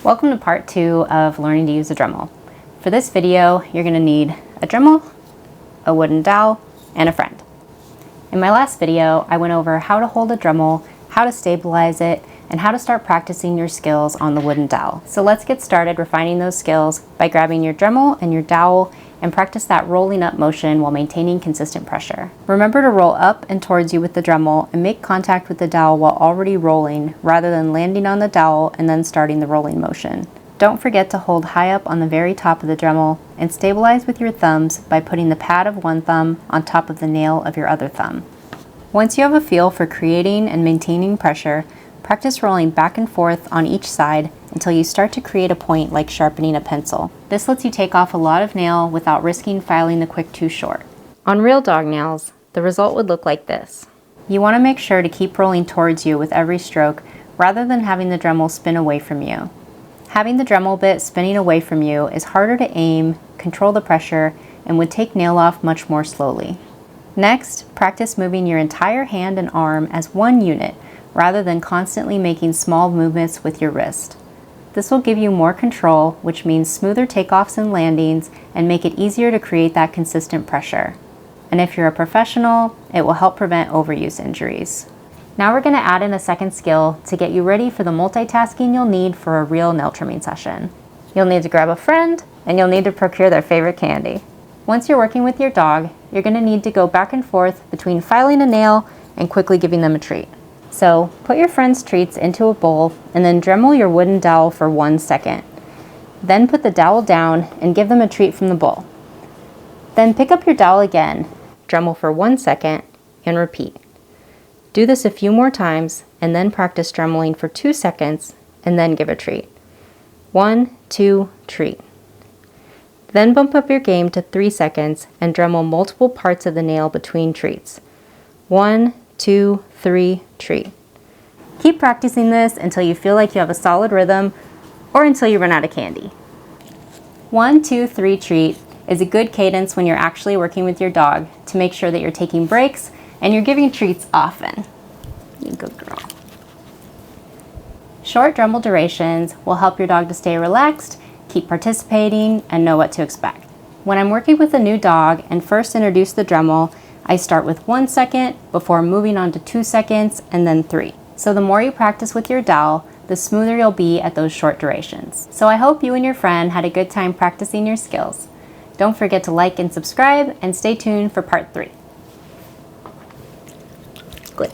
Welcome to part 2 of learning to use a Dremel. For this video, you're going to need a Dremel, a wooden dowel, and a friend. In my last video, I went over how to hold a Dremel, how to stabilize it, and how to start practicing your skills on the wooden dowel. So let's get started refining those skills by grabbing your Dremel and your dowel and practice that rolling up motion while maintaining consistent pressure. Remember to roll up and towards you with the Dremel and make contact with the dowel while already rolling rather than landing on the dowel and then starting the rolling motion. Don't forget to hold high up on the very top of the Dremel and stabilize with your thumbs by putting the pad of one thumb on top of the nail of your other thumb. Once you have a feel for creating and maintaining pressure, practice rolling back and forth on each side until you start to create a point like sharpening a pencil. This lets you take off a lot of nail without risking filing the quick too short. On real dog nails, the result would look like this. You want to make sure to keep rolling towards you with every stroke rather than having the Dremel spin away from you. Having the Dremel bit spinning away from you is harder to aim, control the pressure, and would take nail off much more slowly. Next, practice moving your entire hand and arm as one unit rather than constantly making small movements with your wrist. This will give you more control, which means smoother takeoffs and landings and make it easier to create that consistent pressure. And if you're a professional, it will help prevent overuse injuries. Now we're going to add in a second skill to get you ready for the multitasking you'll need for a real nail trimming session. You'll need to grab a friend and you'll need to procure their favorite candy. Once you're working with your dog, you're going to need to go back and forth between filing a nail and quickly giving them a treat. So put your friend's treats into a bowl and then Dremel your wooden dowel for 1 second. Then put the dowel down and give them a treat from the bowl. Then pick up your dowel again, Dremel for 1 second, and repeat. Do this a few more times and then practice Dremeling for 2 seconds and then give a treat. 1, 2, treat. Then bump up your game to 3 seconds and Dremel multiple parts of the nail between treats. 1, 2, 3, treat. Keep practicing this until you feel like you have a solid rhythm or until you run out of candy. 1, 2, 3, treat is a good cadence when you're actually working with your dog to make sure that you're taking breaks and you're giving treats often. You good girl. Short Dremel durations will help your dog to stay relaxed, keep participating, and know what to expect. When I'm working with a new dog and first introduce the Dremel, I start with 1 second before moving on to 2 seconds and then 3. So the more you practice with your dowel, the smoother you'll be at those short durations. So I hope you and your friend had a good time practicing your skills. Don't forget to like and subscribe and stay tuned for part 3. Good.